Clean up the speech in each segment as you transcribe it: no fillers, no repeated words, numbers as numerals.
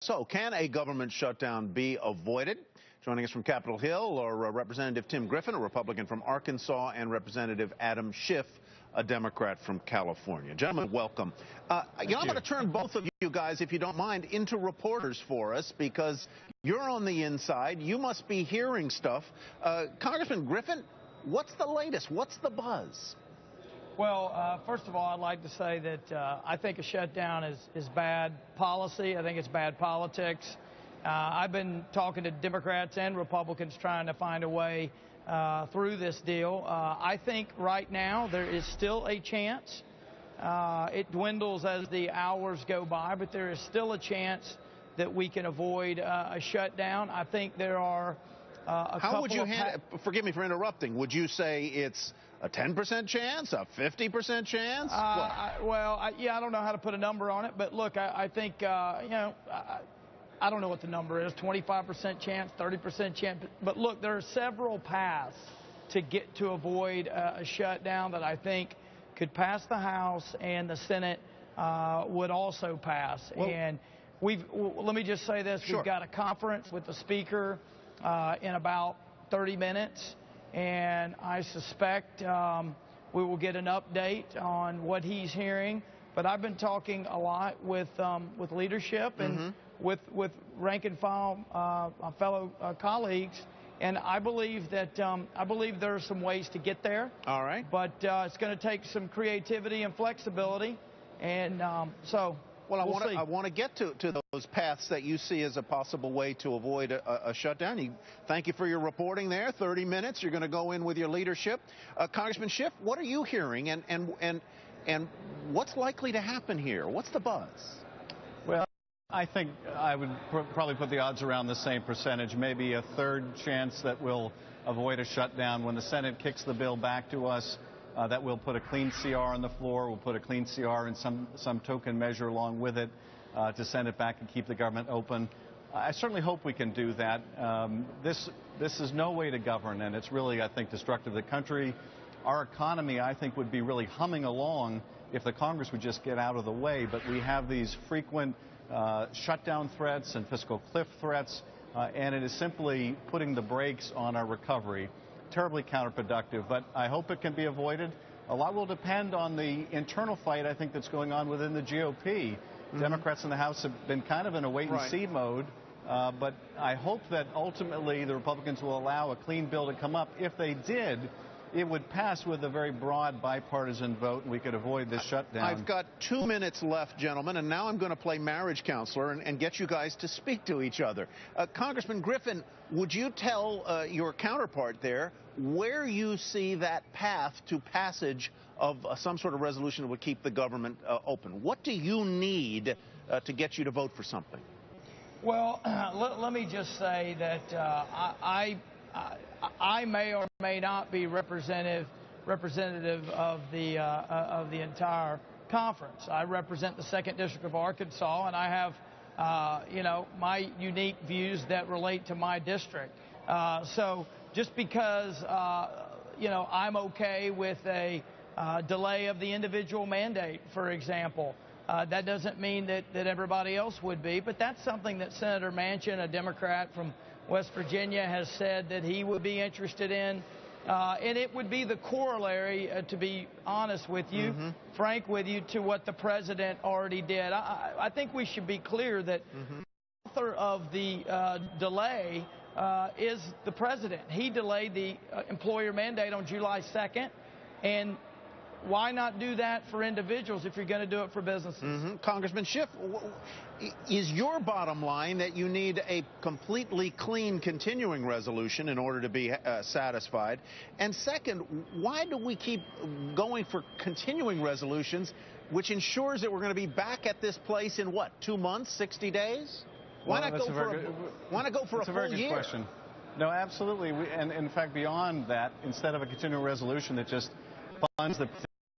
So, can a government shutdown be avoided? Joining us from Capitol Hill are Representative Tim Griffin, a Republican from Arkansas, and Representative Adam Schiff, a Democrat from California. Gentlemen, welcome. I'm going to turn both of you guys, if you don't mind, into reporters for us, because you're on the inside. You must be hearing stuff. Congressman Griffin, what's the latest? What's the buzz? Well, first of all, I'd like to say that I think a shutdown is bad policy. I think it's bad politics. I've been talking to Democrats and Republicans trying to find a way through this deal. I think right now there is still a chance. It dwindles as the hours go by, but there is still a chance that we can avoid a shutdown. I think there are How would you handle it? Forgive me for interrupting. Would you say it's a 10% chance, a 50% chance? I don't know how to put a number on it, but look, I think, I don't know what the number is, 25% chance, 30% chance. But look, there are several paths to avoid a shutdown that I think could pass the House, and the Senate would also pass. Well, and let me just say this. Sure. We've got a conference with the Speaker in about 30 minutes. And I suspect we will get an update on what he's hearing. But I've been talking a lot with leadership and with rank and file fellow colleagues, and I believe that there are some ways to get there. All right. But it's going to take some creativity and flexibility, and so. Well, I want to get to those paths that you see as a possible way to avoid a shutdown. Thank you for your reporting there. 30 minutes. You're going to go in with your leadership. Congressman Schiff, what are you hearing, and what's likely to happen here? What's the buzz? Well, I think I would probably put the odds around the same percentage, maybe a third chance that we'll avoid a shutdown. When the Senate kicks the bill back to us, that we'll put a clean CR on the floor. We'll put a clean CR and some token measure along with it to send it back and keep the government open. I certainly hope we can do that. This is no way to govern, and it's really, I think, destructive to the country. Our economy, I think, would be really humming along if the Congress would just get out of the way. But we have these frequent shutdown threats and fiscal cliff threats, and it is simply putting the brakes on our recovery. Terribly counterproductive, but I hope it can be avoided. A lot will depend on the internal fight, I think, that's going on within the GOP. Democrats in the House have been kind of in a wait-and-see mode, but I hope that ultimately the Republicans will allow a clean bill to come up. If they did, it would pass with a very broad bipartisan vote, and we could avoid this shutdown. I've got 2 minutes left, gentlemen, and now I'm going to play marriage counselor and get you guys to speak to each other. Congressman Griffin, would you tell your counterpart there where you see that path to passage of some sort of resolution that would keep the government open? What do you need to get you to vote for something? Well, let me just say that I may or may not be representative of the entire conference. I represent the 2nd District of Arkansas, and I have, my unique views that relate to my district. So just because, I'm okay with a delay of the individual mandate, for example, that doesn't mean that everybody else would be. But that's something that Senator Manchin, a Democrat from West Virginia, has said that he would be interested in. And it would be the corollary, to be honest with you, frank with you, to what the president already did. I think we should be clear that the author of the delay is the president. He delayed the employer mandate on July 2nd, and why not do that for individuals if you're going to do it for businesses? Congressman Schiff, is your bottom line that you need a completely clean continuing resolution in order to be satisfied? And second, why do we keep going for continuing resolutions, which ensures that we're going to be back at this place in, what, 2 months, 60 days? Why not go for a full very good year? Question. No, absolutely. And in fact, beyond that, instead of a continuing resolution that just funds the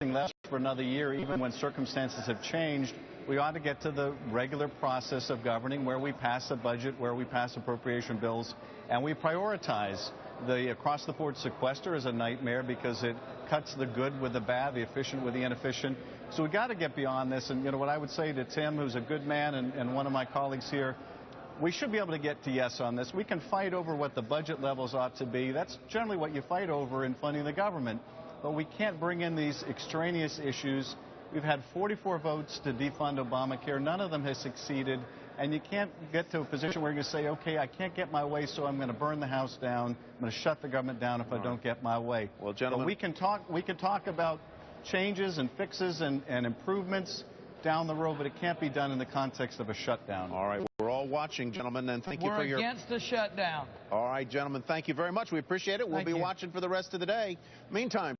thing left for another year, even when circumstances have changed, we ought to get to the regular process of governing, where we pass a budget, where we pass appropriation bills, and we prioritize. The across-the-board sequester is a nightmare because it cuts the good with the bad, the efficient with the inefficient. So we got to get beyond this. And, you know, what I would say to Tim, who's a good man, and one of my colleagues here, we should be able to get to yes on this. We can fight over what the budget levels ought to be. That's generally what you fight over in funding the government. But we can't bring in these extraneous issues. We've had 44 votes to defund Obamacare. None of them has succeeded. And you can't get to a position where you say, okay, I can't get my way, so I'm going to burn the House down. I'm going to shut the government down if I don't get my way. Well, gentlemen, but we can talk about changes and fixes and improvements down the road, but it can't be done in the context of a shutdown. All right. We're all watching, gentlemen, and thank you for your... We're against the shutdown. All right, gentlemen, thank you very much. We appreciate it. We'll be watching for the rest of the day. Meantime...